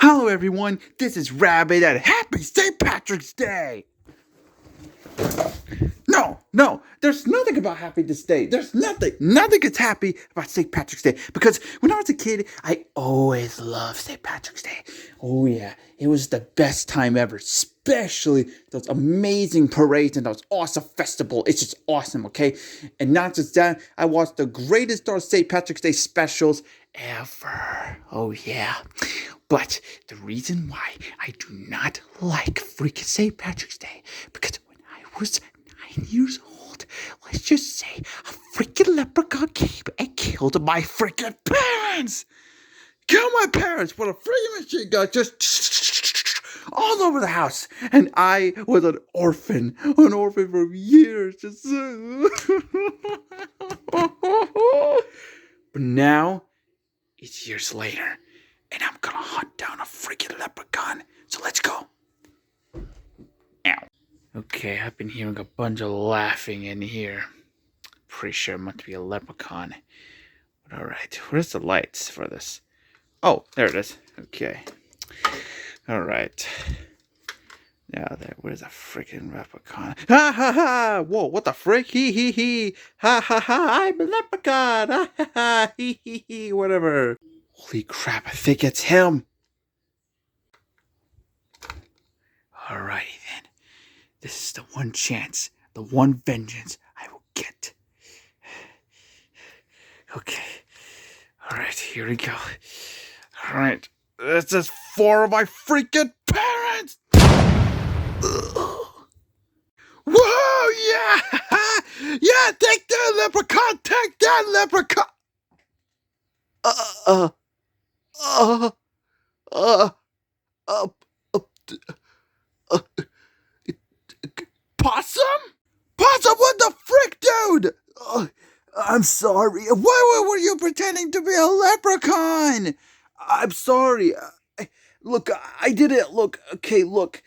Hello everyone, this is Rabbit and Happy St. Patrick's Day! No, there's nothing about Happy this day. There's nothing gets happy about St. Patrick's Day. Because when I was a kid, I always loved St. Patrick's Day. Oh yeah, it was the best time ever. Especially those amazing parades and those awesome festivals. It's just awesome, okay? And not just that, I watched the greatest St. Patrick's Day specials ever. Oh yeah. But the reason why I do not like freaking St. Patrick's Day, because when I was 9 years old, let's just say a freaking leprechaun came and killed my freaking parents! Killed my parents with a freaking machine gun, just all over the house. And I was an orphan for years. Just But now, it's years later, and I'm gonna hunt down a freaking leprechaun. So let's go. Ow. Okay, I've been hearing a bunch of laughing in here. Pretty sure it must be a leprechaun. But alright, where's the lights for this? Oh, there it is. Okay. Alright. Now there, where's a freaking leprechaun? Ha ha ha! Whoa, what the frick? He. Ha ha ha! I'm a leprechaun! Ha ha ha! He. Whatever. Holy crap, I think it's him. Alrighty then. This is the one chance, the one vengeance I will get. Okay. Alright, here we go. Alright. This is for my freaking parents! Whoa, yeah! Yeah, take that leprechaun! Take that leprechaun! Possum? Possum, what the frick, dude? I'm sorry. Why were you pretending to be a leprechaun? I'm sorry. Look, I did it. Look, okay, look,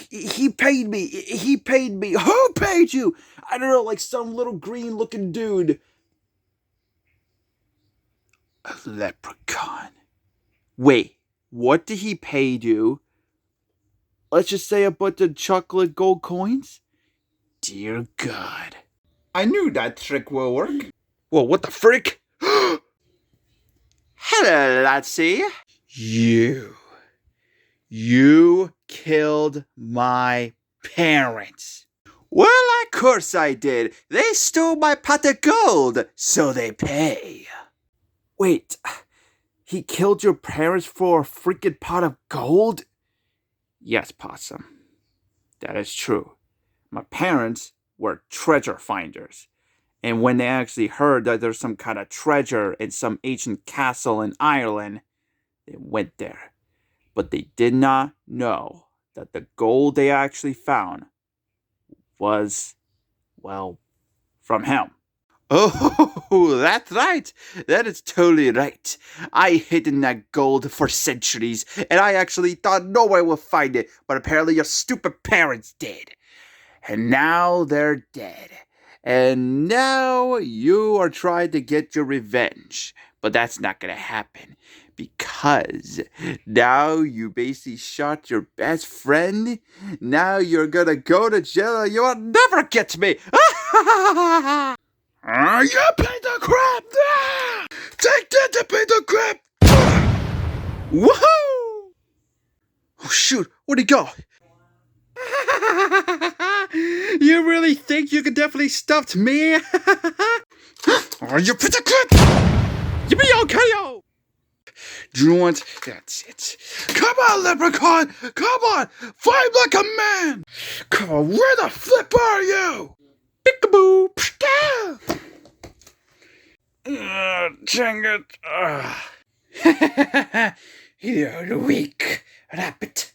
he paid me. He paid me. Who paid you? I don't know, like some little green-looking dude. A leprechaun. Wait, what did he pay you? Let's just say a bunch of chocolate gold coins? Dear God. I knew that trick will work. Whoa, what the frick? Hello, Lassie. You killed my parents. Well, of course I did. They stole my pot of gold, so they pay. Wait, he killed your parents for a freaking pot of gold? Yes, Possum. That is true. My parents were treasure finders. And when they actually heard that there's some kind of treasure in some ancient castle in Ireland, they went there. But they did not know that the gold they actually found was, well, from him. Oh, that's right. That is totally right. I hidden that gold for centuries, and I actually thought no one would find it, but apparently your stupid parents did. And now they're dead. And now you are trying to get your revenge. But that's not going to happen. Because now you basically shot your best friend. Now you're going to go to jail and you'll never get me. You paid the crap! Take that to pay the crap! Woohoo! Oh shoot, where'd he go? You really think you can definitely stuff me? Oh, you put the crap! You be okay, Do you know what? That's it. Come on, Leprechaun! Come on! Fight like a man! Come on, where the flip are you? Peekaboo! Dang it. You're weak, rabbit.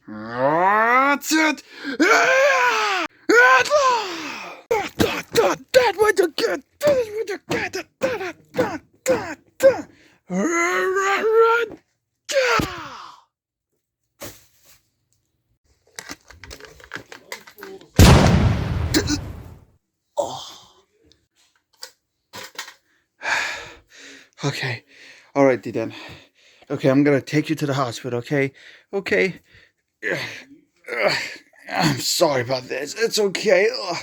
That's it. That was a good. Okay, alrighty then. Okay, I'm gonna take you to the hospital, okay? Okay. I'm sorry about this. It's okay. Ugh.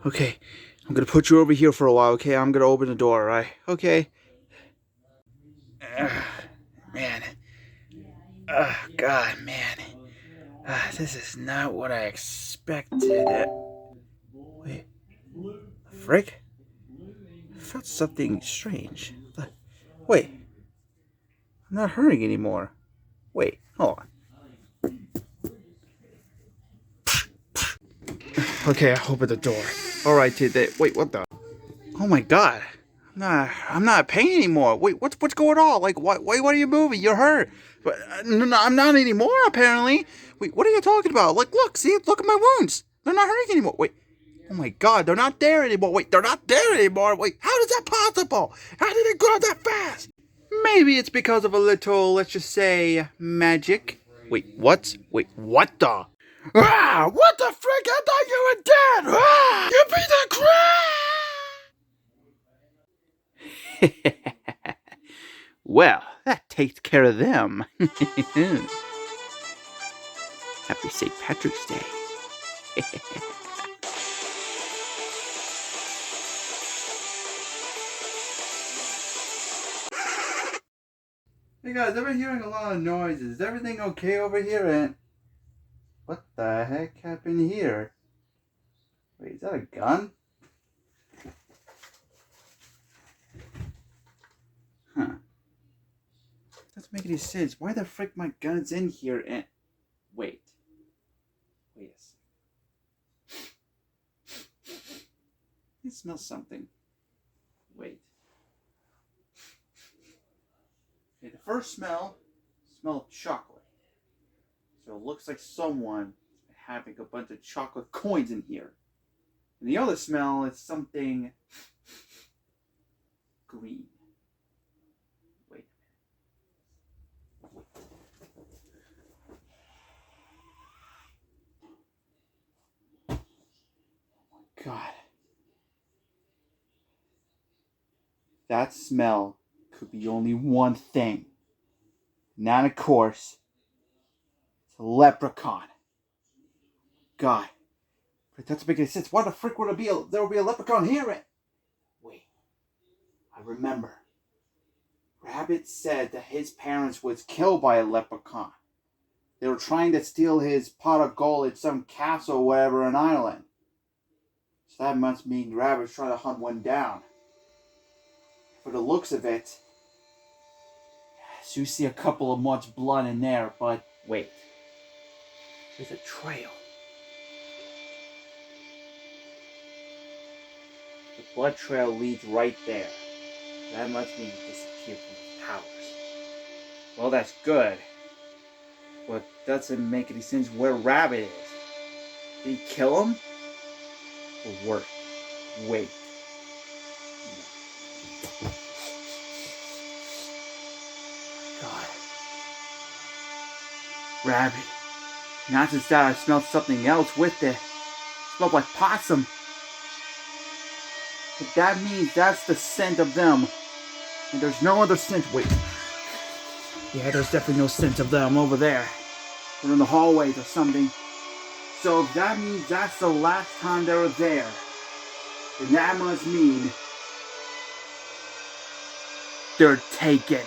Okay, I'm gonna put you over here for a while, okay? I'm gonna open the door, alright? Okay. Man. God, man. This is not what I expected. Wait. Frick? I felt something strange. Wait. I'm not hurting anymore. Wait, hold on. Okay, I opened the door. Alright, today. Wait, what the? Oh my god. I'm not in pain anymore. Wait, what's going on? Like, why are you moving? You're hurt. But no, I'm not anymore. Apparently. Wait, what are you talking about? Like, look at my wounds. They're not hurting anymore. Wait, oh my god, they're not there anymore. Wait, they're not there anymore. Wait, how is that possible? How did it grow that fast? Maybe it's because of a little, let's just say, magic. Wait, what? Wait, what the? What the frick? I thought you were dead. You beat the crap. Well, that takes care of them. Happy St. Patrick's Day. Hey guys, I've been hearing a lot of noises. Is everything okay over here? And what the heck happened here? Wait, is that a gun? Huh. Doesn't make any sense. Why the frick my gun's in here and... Wait a second. I smell something. Wait. Okay, the first smell of chocolate. So it looks like someone having a bunch of chocolate coins in here. And the other smell is something green. Wait a minute. Oh my god. That smell could be only one thing. And that, of course, it's a leprechaun. God. But that doesn't make any sense. Why the frick would there would be a leprechaun here? Wait. I remember. Rabbit said that his parents was killed by a leprechaun. They were trying to steal his pot of gold at some castle or whatever on an island. So that must mean Rabbit's trying to hunt one down. For the looks of it, so you see a couple of much blood in there, but wait. There's a trail. The blood trail leads right there. That must mean he disappeared from his powers. Well, that's good. But doesn't make any sense where Rabbit is. Did he kill him? Or worse? Wait. God. Rabbit. Not just that, I smelled something else with it. It smelled like possum. But that means that's the scent of them. And there's no other scent. Wait. Yeah, there's definitely no scent of them over there. They're in the hallways or something. So if that means that's the last time they were there, then that must mean they're taken.